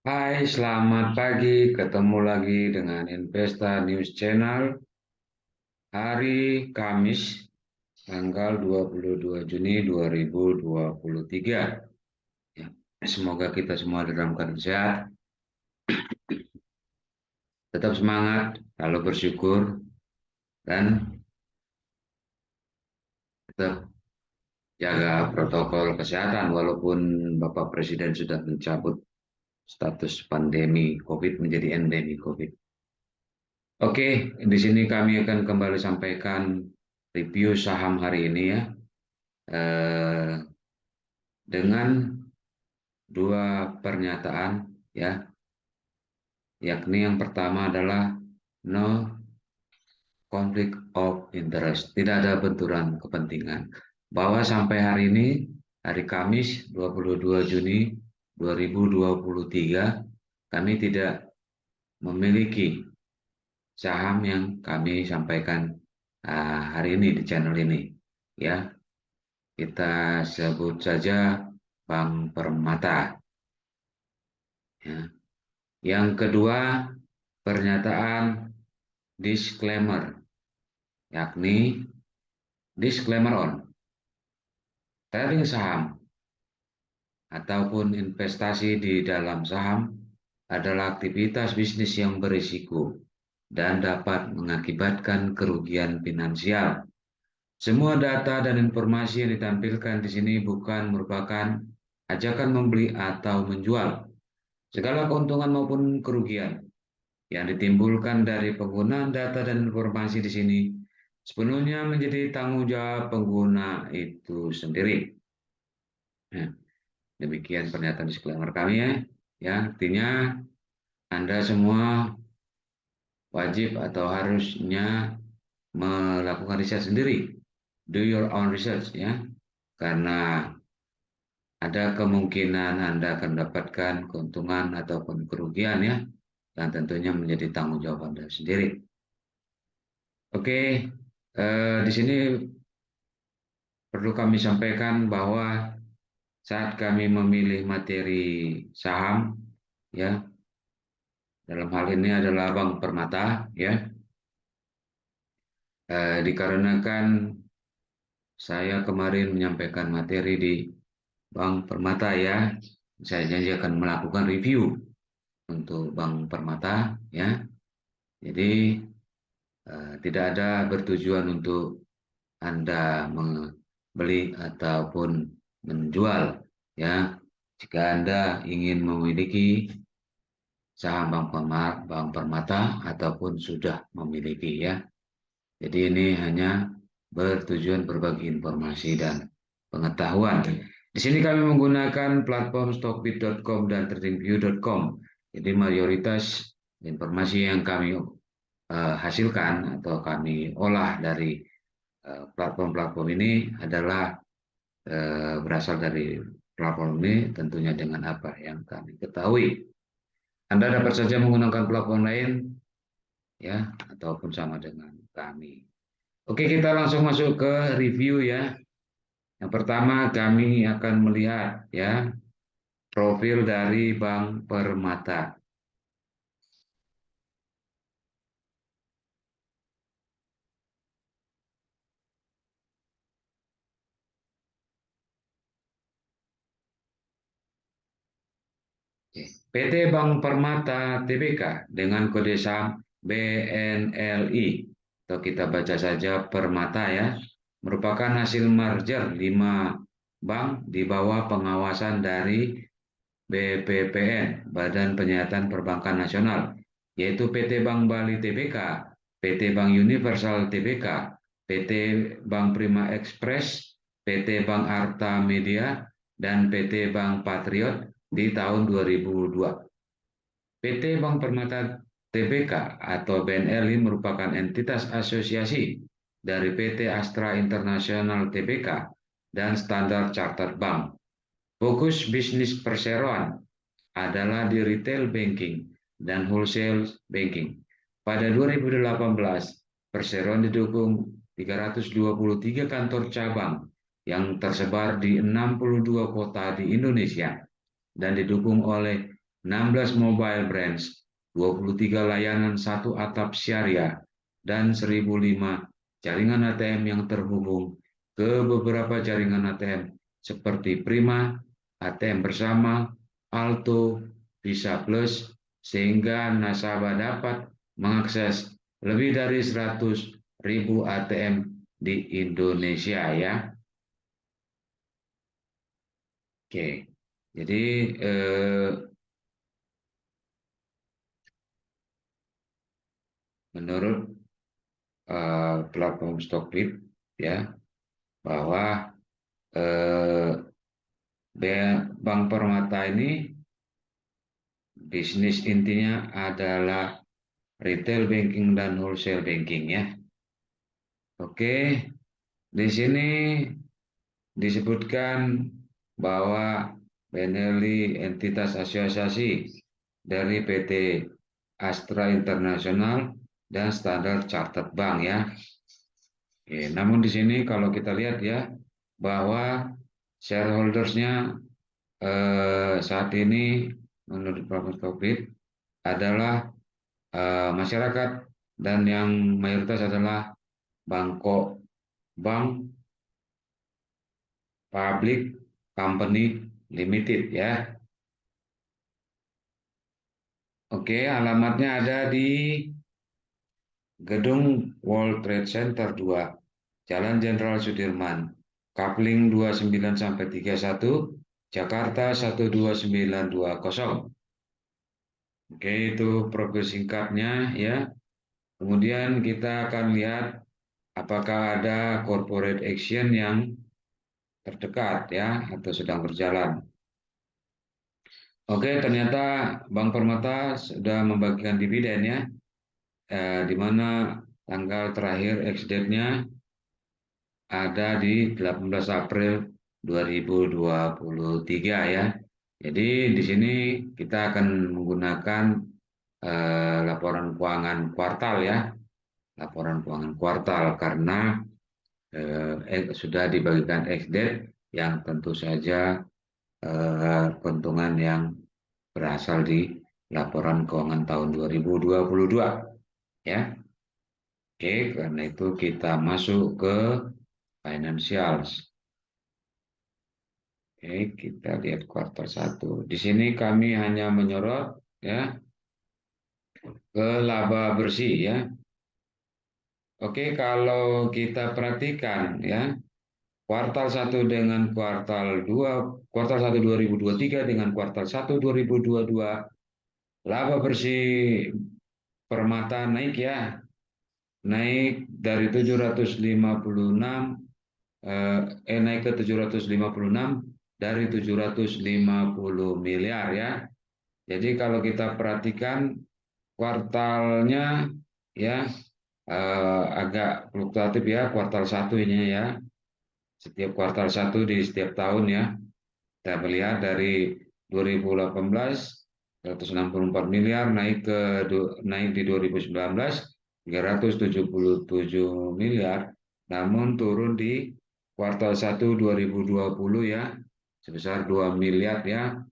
Hai, selamat pagi. Ketemu lagi dengan Investa News Channel hari Kamis, tanggal 22 Juni 2023. Ya, semoga kita semua dalam keadaan sehat, tetap semangat, selalu bersyukur, dan tetap jaga protokol kesehatan walaupun Bapak Presiden sudah mencabut status pandemi COVID menjadi endemi COVID. Oke, di sini kami akan kembali sampaikan review saham hari ini ya. Eh, dengan dua pernyataan ya, yakni yang pertama adalah no conflict of interest, tidak ada benturan kepentingan. Bahwa sampai hari ini, hari Kamis 22 Juni 2023, kami tidak memiliki saham yang kami sampaikan hari ini di channel ini. Ya, kita sebut saja Bank Permata. Ya. Yang kedua, pernyataan disclaimer, yakni disclaimer on trading saham ataupun investasi di dalam saham adalah aktivitas bisnis yang berisiko dan dapat mengakibatkan kerugian finansial. Semua data dan informasi yang ditampilkan di sini bukan merupakan ajakan membeli atau menjual. Segala keuntungan maupun kerugian yang ditimbulkan dari penggunaan data dan informasi di sini sepenuhnya menjadi tanggung jawab pengguna itu sendiri. Nah, demikian pernyataan disclaimer kami ya. Ya, artinya Anda semua wajib atau harusnya melakukan riset sendiri. Do your own research ya. Karena ada kemungkinan Anda akan mendapatkan keuntungan ataupun kerugian ya. Dan tentunya menjadi tanggung jawab Anda sendiri. Oke, di sini perlu kami sampaikan bahwa saat kami memilih materi saham, ya, dalam hal ini adalah Bank Permata, ya, dikarenakan saya kemarin menyampaikan materi di Bank Permata, ya, saya janji akan melakukan review untuk Bank Permata, ya, jadi tidak ada bertujuan untuk Anda membeli ataupun menjual, ya. Jika Anda ingin memiliki saham Bank Permata ataupun sudah memiliki ya. Jadi ini hanya bertujuan berbagi informasi dan pengetahuan. Di sini kami menggunakan platform stockbit.com dan tradingview.com. Jadi mayoritas informasi yang kami hasilkan atau kami olah dari platform-platform ini adalah berasal dari platform ini tentunya dengan apa yang kami ketahui. Anda dapat saja menggunakan platform lain ya ataupun sama dengan kami. Oke, kita langsung masuk ke review ya. Yang pertama kami akan melihat ya profil dari Bank Permata. PT Bank Permata Tbk dengan kode saham BNLI atau kita baca saja Permata ya, merupakan hasil merger 5 bank di bawah pengawasan dari BPPN, Badan Penyihatan Perbankan Nasional, yaitu PT Bank Bali Tbk, PT Bank Universal Tbk, PT Bank Prima Express, PT Bank Arta Media, dan PT Bank Patriot di tahun 2002. PT Bank Permata Tbk atau BNLI merupakan entitas asosiasi dari PT Astra International Tbk dan Standard Chartered Bank. Fokus bisnis perseroan adalah di retail banking dan wholesale banking. Pada 2018, perseroan didukung 323 kantor cabang yang tersebar di 62 kota di Indonesia dan didukung oleh 16 mobile branch, 23 layanan satu atap syariah, dan 1.005 jaringan ATM yang terhubung ke beberapa jaringan ATM seperti Prima, ATM Bersama, Alto, Visa Plus, sehingga nasabah dapat mengakses lebih dari 100.000 ATM di Indonesia ya. Oke, jadi menurut platform Stockbit ya bahwa eh, Bank Permata ini bisnis intinya adalah retail banking dan wholesale banking ya. Oke, di sini disebutkan bahwa BNLI entitas asosiasi dari PT Astra International dan Standard Chartered Bank ya. Oke, namun di sini kalau kita lihat ya bahwa shareholdersnya saat ini menurut Bapak Topik adalah masyarakat dan yang mayoritas adalah Bangkok Bank Public Company Limited ya. Oke, alamatnya ada di Gedung World Trade Center 2, Jalan Jenderal Sudirman, Kapling 29-31, Jakarta 12920. Oke, itu profil singkatnya ya. Kemudian kita akan lihat apakah ada corporate action yang terdekat ya atau sedang berjalan. Oke, ternyata Bank Permata sudah membagikan dividen ya, di mana tanggal terakhir ex-date-nya ada di 18 April 2023 ya. Jadi di sini kita akan menggunakan laporan keuangan kuartal ya, laporan keuangan kuartal karena sudah dibagikan ex-date yang tentu saja keuntungan yang berasal di laporan keuangan tahun 2022 ya. Oke, karena itu kita masuk ke financials. Oke, kita lihat kuartal 1. Di sini kami hanya menyorot ya ke laba bersih ya. Oke, kalau kita perhatikan ya, kuartal 1 dengan kuartal 2, kuartal 1 2023 dengan kuartal 1 2022, laba bersih Permata naik ya, naik dari 756 naik ke 756 dari 750 miliar ya. Jadi kalau kita perhatikan kuartalnya ya agak fluktuatif ya kuartal satu ini ya. Setiap kuartal satu di setiap tahun ya. Kita melihat dari 2018 164 miliar naik di 2019 377 miliar, namun turun di kuartal 1 2020 ya sebesar 2 miliar ya,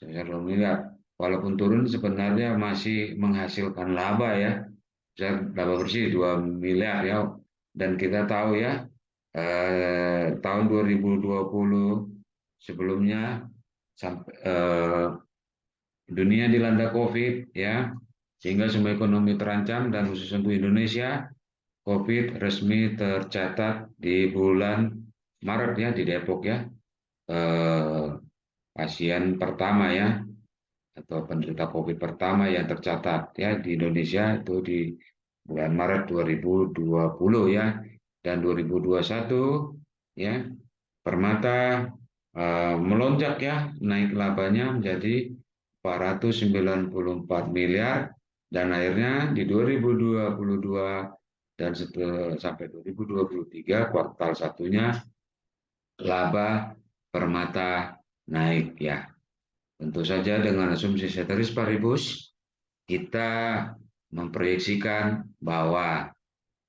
sebesar 2 miliar. Walaupun turun sebenarnya masih menghasilkan laba ya, laba bersih 2 miliar ya. Dan kita tahu ya tahun 2020 sebelumnya sampai dunia dilanda COVID ya, sehingga semua ekonomi terancam dan khusus untuk Indonesia, COVID resmi tercatat di bulan Maret ya di Depok ya, pasien pertama ya atau penderita COVID pertama yang tercatat ya di Indonesia itu di bulan Maret 2020 ya, dan 2021 ya Permata melonjak ya, naik labanya menjadi 494 miliar dan akhirnya di 2022 dan sampai 2023 kuartal satunya laba Permata naik ya. Tentu saja dengan asumsi ceteris paribus kita memproyeksikan bahwa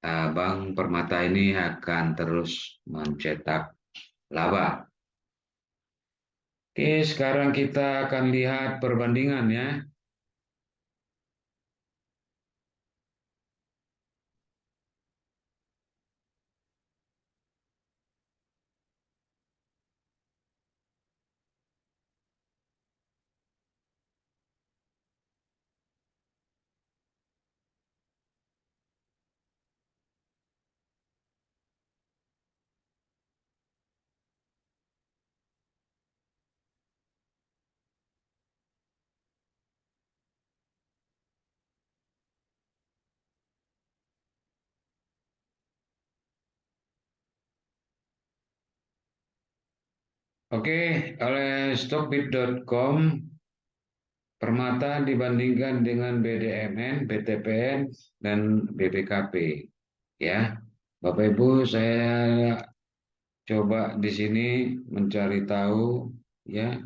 Bank Permata ini akan terus mencetak laba. Oke, sekarang kita akan lihat perbandingan ya. Oke, oleh Stockbit.com, Permata dibandingkan dengan BDMN, BTPN, dan BPKP. Ya, Bapak Ibu, saya coba di sini mencari tahu ya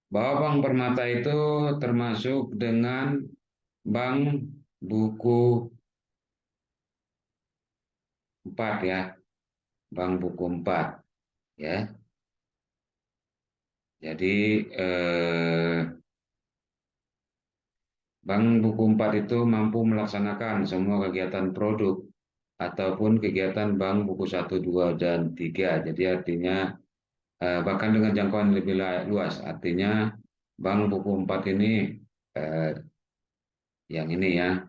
bahwa Bank Permata itu termasuk dengan bank buku 4 ya, bank buku 4 ya. Jadi bank buku 4 itu mampu melaksanakan semua kegiatan produk ataupun kegiatan bank buku 1, 2, dan 3. Jadi artinya bahkan dengan jangkauan lebih luas. Artinya bank buku 4 ini eh, yang ini ya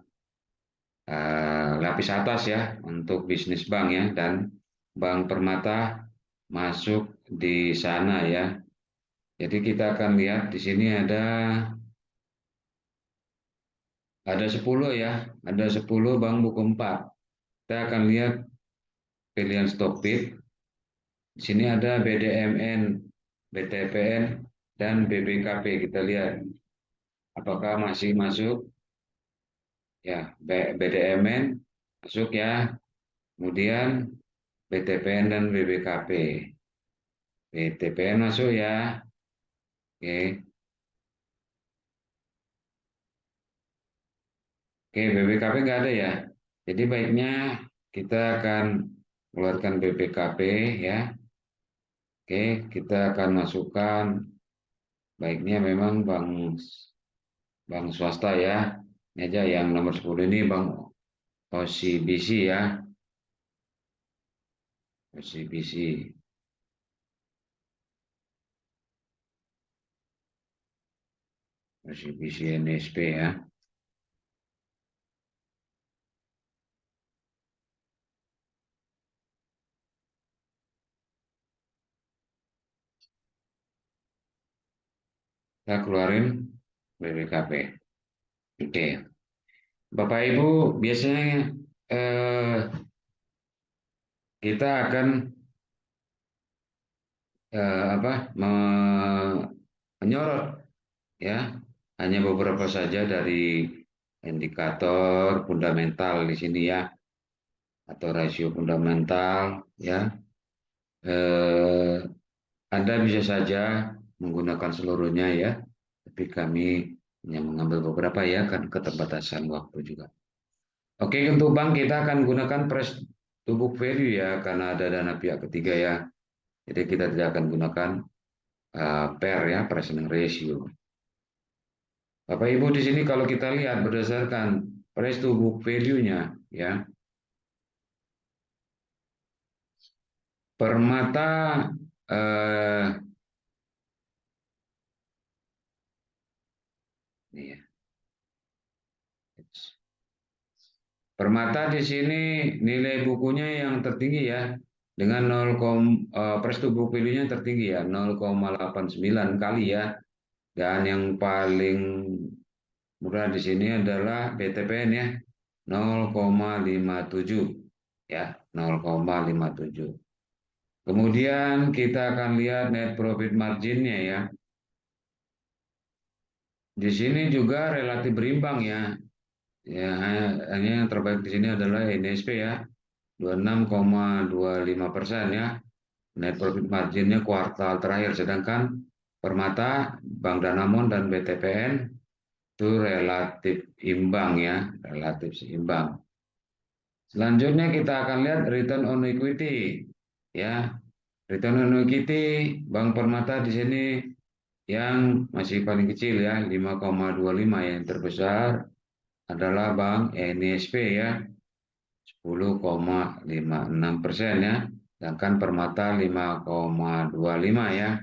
lapis atas ya untuk bisnis bank ya, dan Bank Permata masuk di sana ya. Jadi kita akan lihat di sini ada 10 ya, ada 10 bank buku 4. Kita akan lihat pilihan Stockbit. Di sini ada BDMN, BTPN, dan BBKP. Kita lihat apakah masih masuk ya. BDMN masuk ya. Kemudian BTPN dan BBKP. BTPN masuk ya. Oke. Oke, BPKP nggak ada ya. Jadi baiknya kita akan keluarkan BPKP ya. Oke, kita akan masukkan baiknya memang bank swasta ya. Ini aja yang nomor 10 ini Bank OCBC ya. OCBC, OCBC NSP ya. Kita keluarin BPKP. Oke. Bapak Ibu, biasanya eh, kita akan apa menyorot ya hanya beberapa saja dari indikator fundamental di sini ya, atau rasio fundamental ya. eh, Anda bisa saja menggunakan seluruhnya ya, tapi kami hanya mengambil beberapa ya kan keterbatasan waktu juga. Oke, untuk bank kita akan gunakan price to book value ya, karena ada dana pihak ketiga ya, jadi kita tidak akan gunakan PER ya, price earning ratio. Bapak Ibu, di sini kalau kita lihat berdasarkan price to book value-nya ya, Permata eh, ini ya. Permata di sini nilai bukunya yang tertinggi ya, dengan 0, price to book value-nya tertinggi ya, 0,89 kali ya. Dan yang paling murah di sini adalah BTPN ya, 0,57 ya, 0,57. Kemudian kita akan lihat net profit marginnya ya. Di sini juga relatif berimbang ya. Ya, hanya yang terbaik di sini adalah NSP ya, 26,25% ya. Net profit marginnya kuartal terakhir, sedangkan Permata, Bank Danamon, dan BTPN itu relatif imbang ya, relatif seimbang. Selanjutnya kita akan lihat return on equity ya. Return on equity Bank Permata di sini yang masih paling kecil ya, 5,25, yang terbesar adalah Bank NISP ya, 10,56% ya, sedangkan Permata 5,25 ya.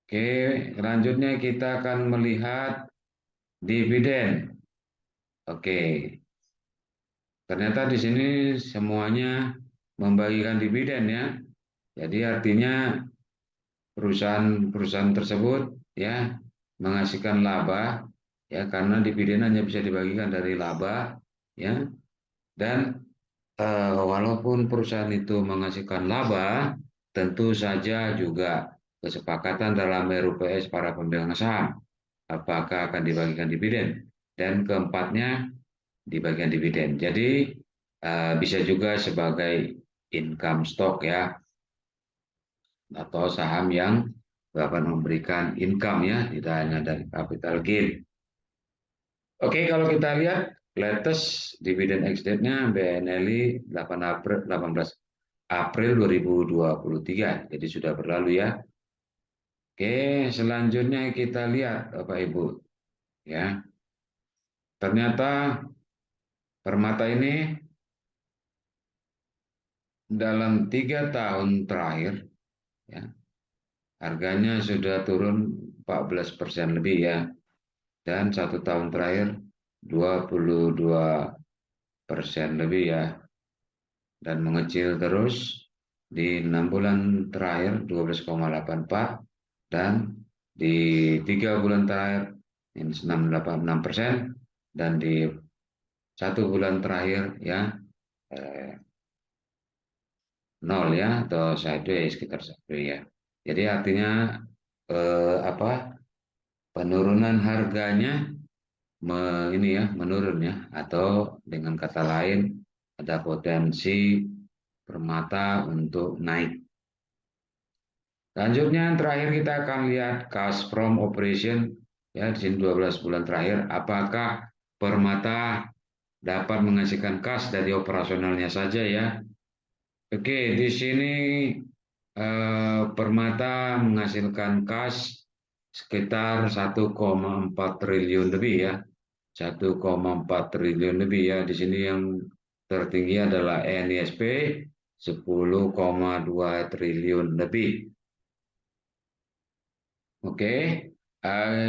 Oke, selanjutnya kita akan melihat dividen. Oke, ternyata di sini semuanya membagikan dividen ya. Jadi artinya perusahaan-perusahaan tersebut ya menghasilkan laba ya, karena dividen hanya bisa dibagikan dari laba ya. Dan walaupun perusahaan itu menghasilkan laba, tentu saja juga kesepakatan dalam RUPS para pemegang saham apakah akan dibagikan dividen, dan keempatnya dibagikan dividen. Jadi bisa juga sebagai income stock ya, atau saham yang dapat memberikan income ya, tidak hanya dari capital gain. Oke, kalau kita lihat latest dividend ex date-nya BNLI 18 April 2023, jadi sudah berlalu ya. Oke, selanjutnya kita lihat Bapak Ibu ya. Ternyata Permata ini dalam 3 tahun terakhir ya, harganya sudah turun 14% lebih ya, dan 1 tahun terakhir 22% lebih ya, dan mengecil terus di 6 bulan terakhir 12,84, dan di 3 bulan terakhir ini 6,86%, dan di 1 bulan terakhir ya eh, 0 ya, atau sideways sekitar sideways ya. Jadi artinya apa, penurunan harganya ini ya menurun ya, atau dengan kata lain ada potensi Permata untuk naik. Selanjutnya yang terakhir kita akan lihat cash from operation ya, di sini 12 bulan terakhir apakah Permata dapat menghasilkan cash dari operasionalnya saja ya. Oke, di sini Permata menghasilkan cash sekitar 1,4 triliun lebih ya. 1,4 triliun lebih ya. Di sini yang tertinggi adalah NISP 10,2 triliun lebih. Oke,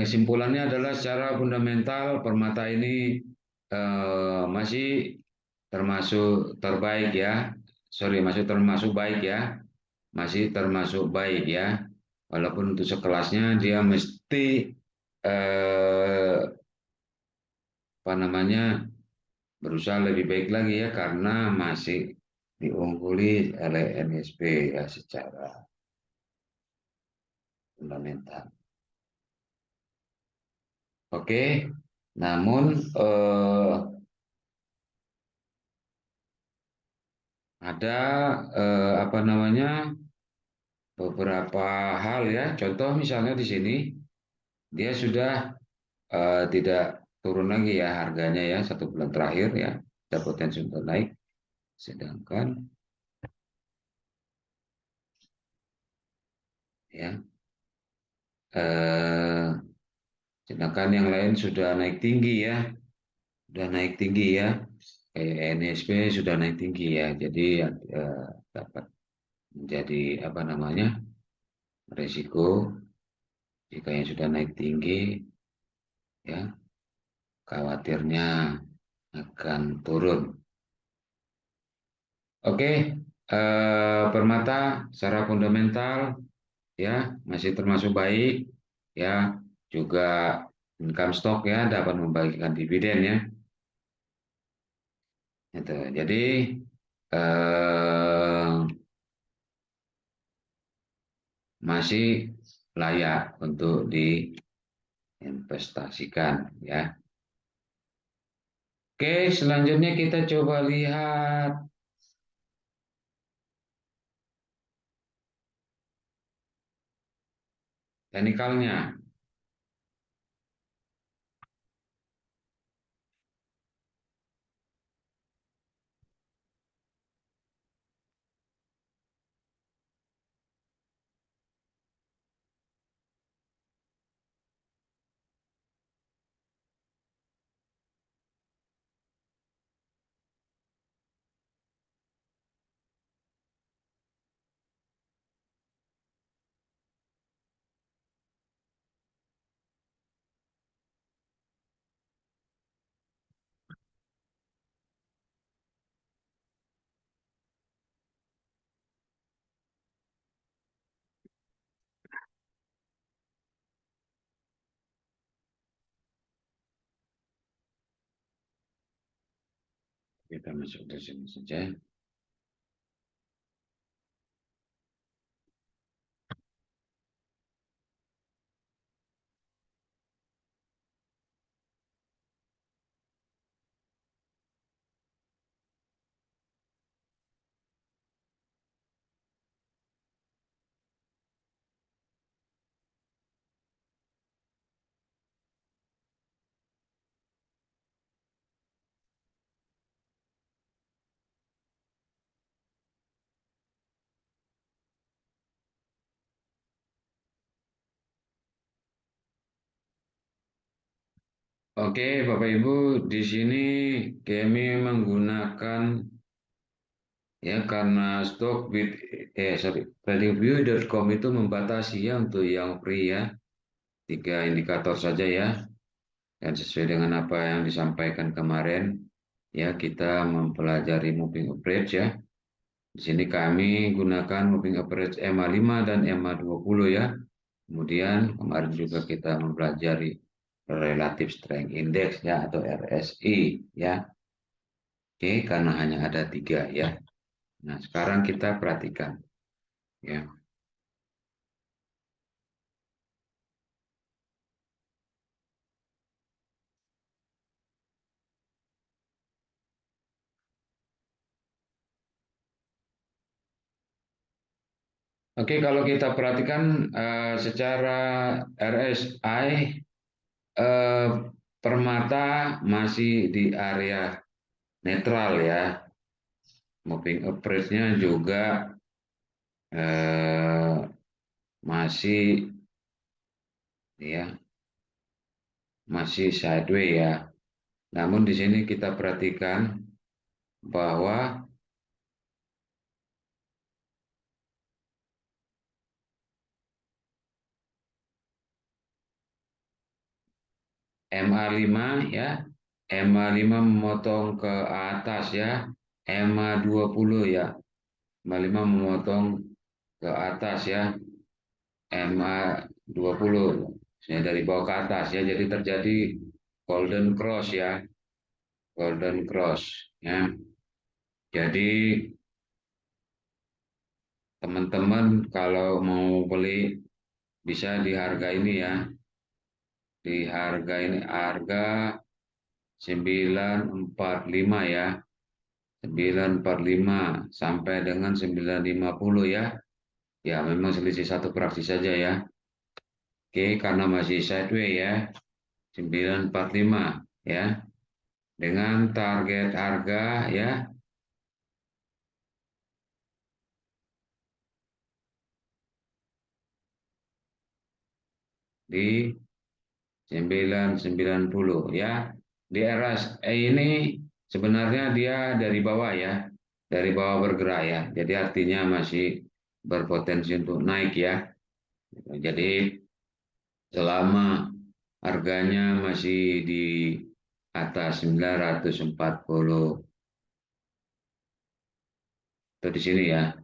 simpulannya adalah secara fundamental Permata ini masih termasuk terbaik ya. Sorry, masih termasuk baik ya. Masih termasuk baik ya. Walaupun untuk sekelasnya dia mesti apa namanya, berusaha lebih baik lagi ya, karena masih diungguli oleh NSP ya secara fundamental. Oke, namun ada apa namanya, beberapa hal ya. Contoh misalnya di sini dia sudah tidak turun lagi ya harganya ya, 1 bulan terakhir ya, ada potensi untuk naik. Sedangkan ya eh, sedangkan yang lain sudah naik tinggi ya, sudah naik tinggi ya, kayak NSP sudah naik tinggi ya, jadi dapat menjadi apa namanya, risiko jika yang sudah naik tinggi ya, khawatirnya akan turun. Oke, Permata secara fundamental ya masih termasuk baik ya, juga income stock ya, dapat membagikan dividen ya. Itu. Jadi eh, masih layak untuk investasikan ya. Oke, selanjutnya kita coba lihat teknikalnya. Kita masuk ke sini saja. Oke, Bapak Ibu, di sini kami menggunakan ya karena tradingview.com itu membatasi ya untuk yang free ya, 3 indikator saja ya, dan sesuai dengan apa yang disampaikan kemarin ya kita mempelajari moving average ya. Di sini kami gunakan moving average MA5 dan MA20 ya. Kemudian kemarin juga kita mempelajari Relative Strength Index ya atau RSI ya. Oke, karena hanya ada 3 ya. Nah, sekarang kita perhatikan ya. Oke, kalau kita perhatikan secara RSI eh, permata masih di area netral ya. Moving average-nya juga eh, masih ya masih sideways ya. Namun di sini kita perhatikan bahwa MA5 ya, MA5 memotong ke atas ya, MA20 ya, MA5 memotong ke atas ya, MA20 ya, dari bawah ke atas ya, jadi terjadi golden cross ya, golden cross ya. Jadi teman-teman kalau mau beli bisa di harga ini ya, di harga ini harga 945 ya. 945 sampai dengan 950 ya. Ya, memang selisih satu fraksi saja ya. Oke, karena masih sideways ya. 945 ya. Dengan target harga ya di 990 ya. Di RSI ini sebenarnya dia dari bawah ya. Dari bawah bergerak ya. Jadi artinya masih berpotensi untuk naik ya. Jadi selama harganya masih di atas 940 itu di sini ya.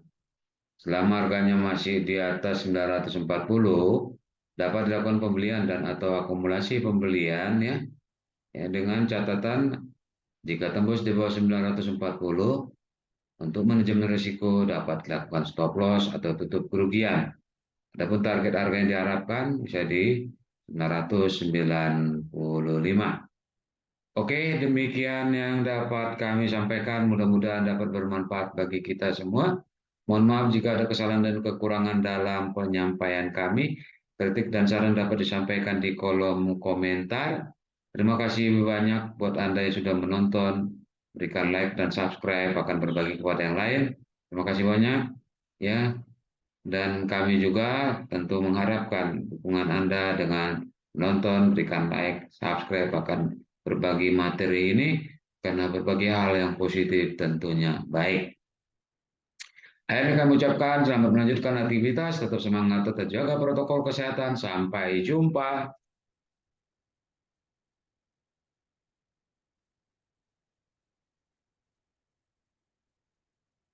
Selama harganya masih di atas 940 dapat dilakukan pembelian dan atau akumulasi pembelian ya. Ya dengan catatan jika tembus di bawah 940 untuk manajemen risiko dapat dilakukan stop loss atau tutup kerugian. Adapun target harga yang diharapkan bisa di 995. Oke, demikian yang dapat kami sampaikan. Mudah-mudahan dapat bermanfaat bagi kita semua. Mohon maaf jika ada kesalahan dan kekurangan dalam penyampaian kami. Kritik dan saran dapat disampaikan di kolom komentar. Terima kasih banyak buat Anda yang sudah menonton. Berikan like dan subscribe, akan berbagi kepada yang lain. Terima kasih banyak. Ya, dan kami juga tentu mengharapkan dukungan Anda dengan menonton, berikan like, subscribe, bahkan berbagi materi ini, karena berbagai hal yang positif tentunya baik. Akhirnya kami ucapkan selamat melanjutkan aktivitas, tetap semangat, tetap jaga protokol kesehatan. Sampai jumpa.